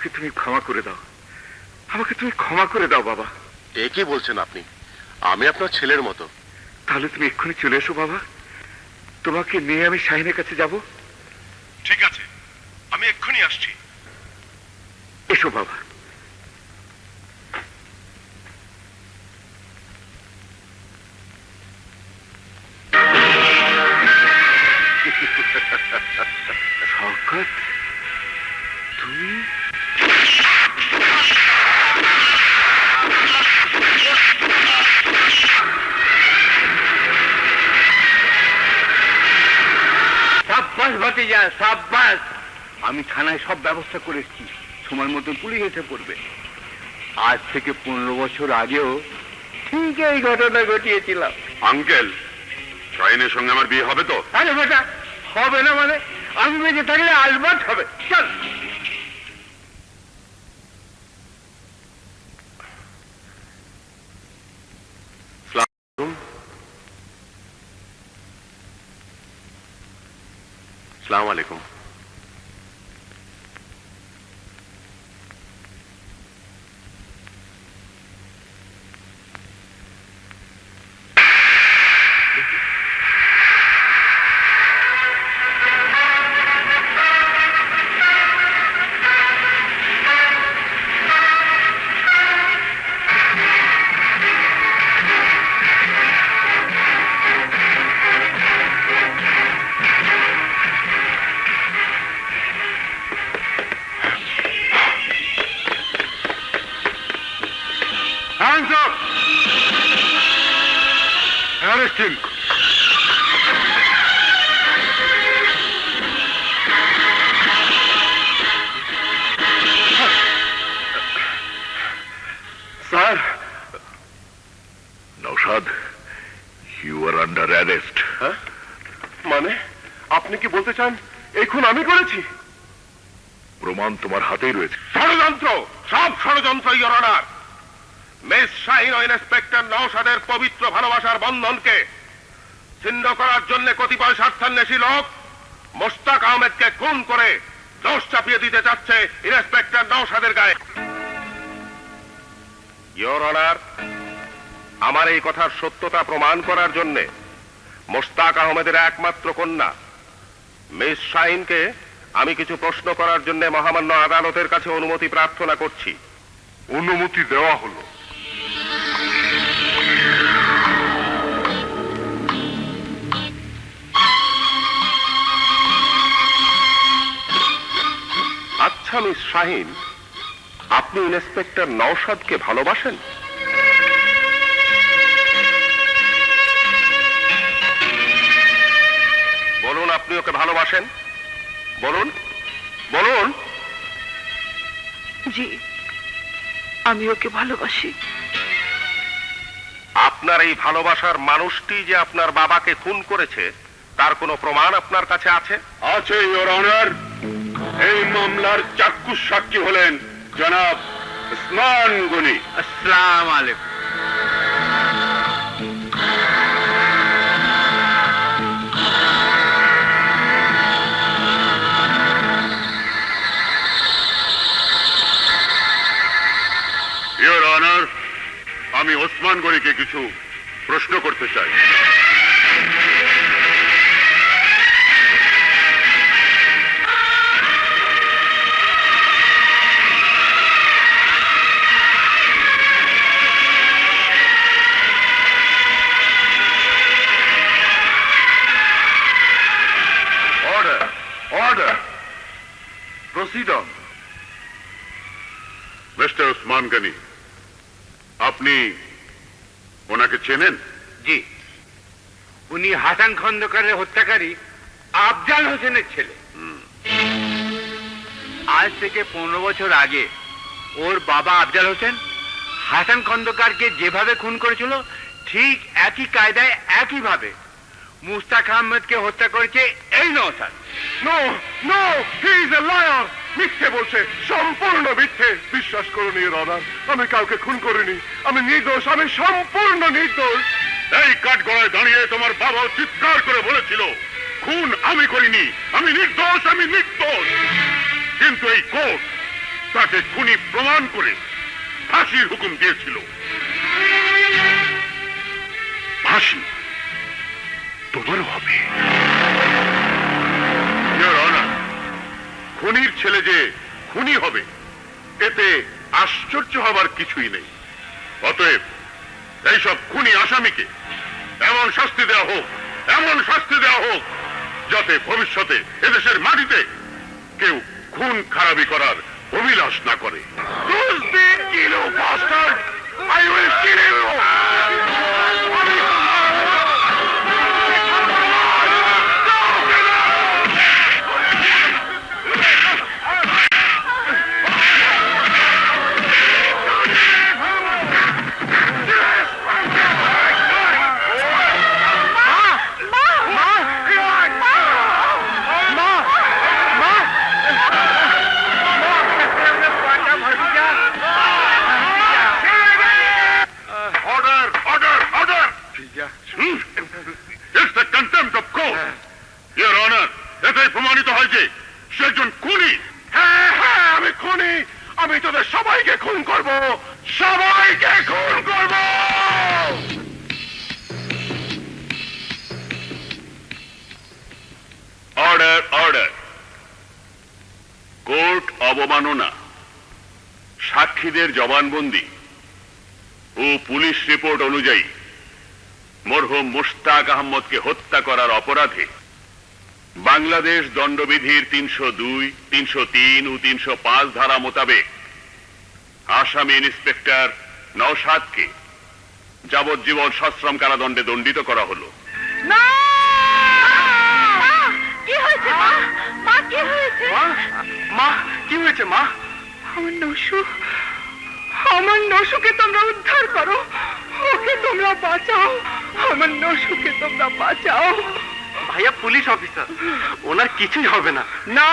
আমাকে তুমি ক্ষমা করে দাও, আমাকে তুমি ক্ষমা করে দাও বাবা। এ কি বলছেন আপনি? আমি আপনার ছেলের মতো। তাহলে তুমি এক্ষুনি চলে এসো বাবা, তোমাকে নিয়ে আমি শাহিনের কাছে যাব। ঠিক আছে, আমি এক্ষুনি আসছি। এসো বাবা। শওকত, তুমি? সাব্বাস ভাতিজা, সাব্বাস। আমি থানায় সব ব্যবস্থা করে এসেছি, সময় মতো পুলিশ এসে পড়বে। আজ থেকে 15 বছর আগেও ঠিক এই ঘটনা ঘটিয়েছিলাম। আঙ্কেল, শাহিনের সঙ্গে আমার বিয়ে হবে তো? আরে বেটা, হবে না মানে? আমি বেঁচে থাকলে আলবাত হবে। চল। আসসালামু আলাইকুম। Hands up! Arrest him! Sir, Naushad, you are under arrest. মানে আপনি কি বলতে চান এই খুন আমি করেছি? প্রমাণ তোমার হাতেই রয়েছে। ষড়যন্ত্র, সব ষড়যন্ত্র, ইওর অনার। মিস শাহিন ও ইন্সপেক্টর নওশাদের পবিত্র ভালোবাসার বন্ধনকে ছিন্ন করার জন্য কতিপয় স্বার্থান্বেষী লোক মোস্তাক আহমেদকে খুন করে দোষ চাপিয়ে দিতে চাচ্ছে ইন্সপেক্টর নওশাদের গায়ে। ইওর অনার, আমার এই কথার সত্যতা প্রমাণ করার জন্য মোস্তাক আহমেদের একমাত্র কন্যা মিস শাহিনকে আমি কিছু প্রশ্ন করার জন্য মহামান্য আদালতের কাছে অনুমতি প্রার্থনা করছি। অনুমতি দেওয়া হলো। আচ্ছা মিস শাহিন, আপনি ইন্সপেক্টর নওশাদকে ভালোবাসেন? বলুন, আপনি ওকে ভালোবাসেন? বলুন, বলুন। জি, আমি ওকে ভালোবাসি। আপনার এই ভালোবাসার মানুষটি যে আপনার বাবাকে খুন করেছে তার কোনো প্রমাণ আপনার কাছে আছে? আছে ইওর অনার। এই মামলার চাক্ষুষ সাক্ষী হলেন জনাব ওসমান গনি। আসসালামু আলাইকুম। ইওর অনার, আমি ওসমান গনিকে কিছু প্রশ্ন করতে চাই। Order! Order! Proceed on. Mr. Osman Ghani, আপনি ওনাকে চেনেন? জি, উনি হাসান খন্দকারের হত্যাকারী আফজাল হোসেনের ছেলে। আজ থেকে 15 বছর আগে ওর বাবা আফজাল হোসেন হাসান খন্দকারকে যেভাবে খুন করেছিল ঠিক একই কায়দায় একইভাবে মুস্তাক আহমেদকে হত্যা করেছে এই Naushad. No no, he is a liar. মিথ্যে বলছে, সম্পূর্ণ মিথ্যে। বিশ্বাস করুন ইওর অনার, আমি কাউকে খুন করিনি। আমি নির্দোষ, আমি সম্পূর্ণ নির্দোষ। এই কাঠগড়ায় দাঁড়িয়ে তোমার বাবা চিৎকার করে বলেছিল খুন আমি করিনি, আমি নির্দোষ, আমি নির্দোষ। কিন্তু এই কোর্ট তাকে খুনি প্রমাণ করে ফাঁসির হুকুম দিয়েছিল। ফাঁসি তোমারও হবে। Your Honor, খুনির ছেলে যে খুনি হবে এতে আশ্চর্য হবার কিছুই নেই। অতএব এইসব খুনি আসামিকে এমন শাস্তি দেওয়া হোক, এমন শাস্তি দেওয়া হোক যাতে ভবিষ্যতে এদেশের মাটিতে কেউ খুন খারাপি করার অভিলাষ না করে। It's the contempt of court. Your Honor, এটাই প্রমাণিত হয় যে সে একজন খুনি। হ্যাঁ হ্যাঁ, আমি খুনি। আমি তোদের সবাইকে খুন করব, সবাইকে খুন করব। Order order. কোর্ট অবমাননা, সাক্ষীদের জবানবন্দি ও পুলিশ রিপোর্ট অনুযায়ী মরহুম মুশতাক আহমদকে হত্যা করার অপরাধে বাংলাদেশ দণ্ডবিধির 302, 303 ও 305 ধারা মোতাবেক আসামি ইন্সপেক্টর নওশাদকে যাবজ্জীবন সশ্রম কারাদণ্ডে দণ্ডিত করা হলো। না! কি হয়েছে মা? মা কি হয়েছে? মা কি হয়েছে মা? আমার নসুকে তোমরা উদ্ধার করো, ওকে তোমরা বাঁচাও, আমার নসুকে তোমরা বাঁচাও। ভাইয়া পুলিশ অফিসার, ওনার কিছুই হবে না। না,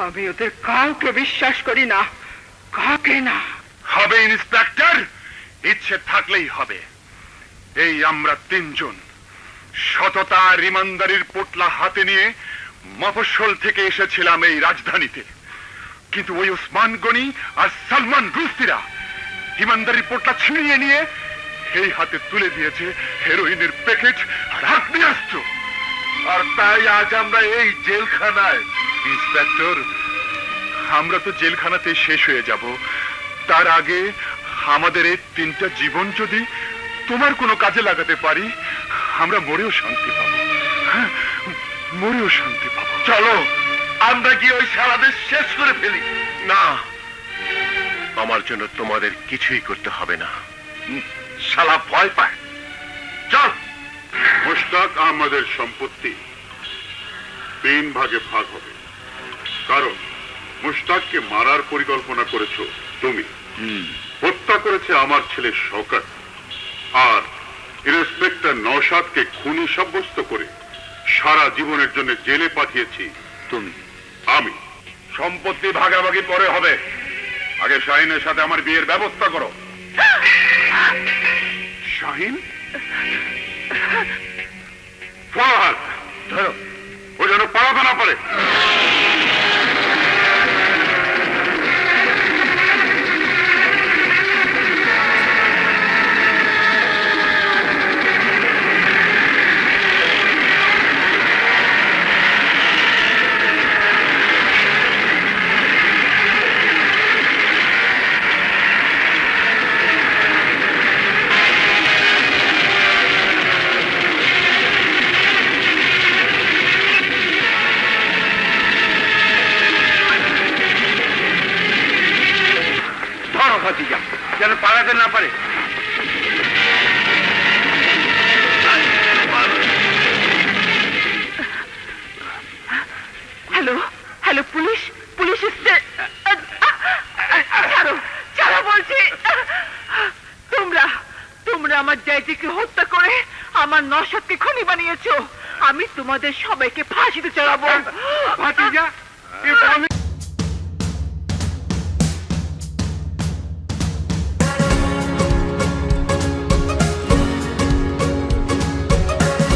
আমি ওদের কাউকে বিশ্বাস করি না, কাউকে না। হবে ইন্সপেক্টর, ইচ্ছে থাকলেই হবে। এই আমরা তিনজন সততা আর ইমানদারির পোটলা হাতে নিয়ে মফস্বল থেকে এসেছিলাম এই রাজধানীতে, কিন্তু ওই ওসমান গনি আর সালমান রুস্তিরা ইমানদারির পোটলা ছিনিয়ে নিয়ে এই হাতে তুলে দিয়েছে হেরোইনের প্যাকেট আর আগ্নেয়াস্ত্র। আর তাই আজ আমরা এই জেলখানায়। ইন্সপেক্টর, আমরা তো জেলখানাতে শেষ হয়ে যাব, তার আগে আমাদের এই 3টা জীবন যদি তোমার কোনো কাজে লাগাতে পারি, আমরা মরেও শান্তি পাবো। হ্যাঁ, মরেও শান্তি পাবো। চলো আমরা কি ওই সারা দেশ শেষ করে ফেলি। না, আমার জন্য তোমাদের কিছুই করতে হবে না। শালা ভয় পায়। চল। মুশতাক আহমদের সম্পত্তি 3 ভাগে ভাগ হবে, কারণ মুশতাককে মারার পরিকল্পনা করেছো তুমি, হত্যা করেছে আমার ছেলে শওকত, আর ইন্সপেক্টর নওশাদকে খুনি সাব্যস্ত করে সারা জীবনের জন্য জেলে পাঠিয়েছি তুমি। আমি। সম্পত্তি ভাগাভাগি পরে হবে, আগে শাহিনের সাথে আমার বিয়ের ব্যবস্থা করো। শাহিন, ফরহাদ, ধরো, ও যেন পালাতে না পারে। যেন পালাতে না পারে। হ্যালো হ্যালো, পুলিশ পুলিশ এসছে। ছাড়ো ছাড়ো বলছি। তোমরা তোমরা আমার ড্যাডিকে হত্যা করে আমার নওশাদকে খুনি বানিয়েছো। আমি তোমাদের সবাইকে ফাঁসিতে চড়াবো। ভাতিজা, এটা আমি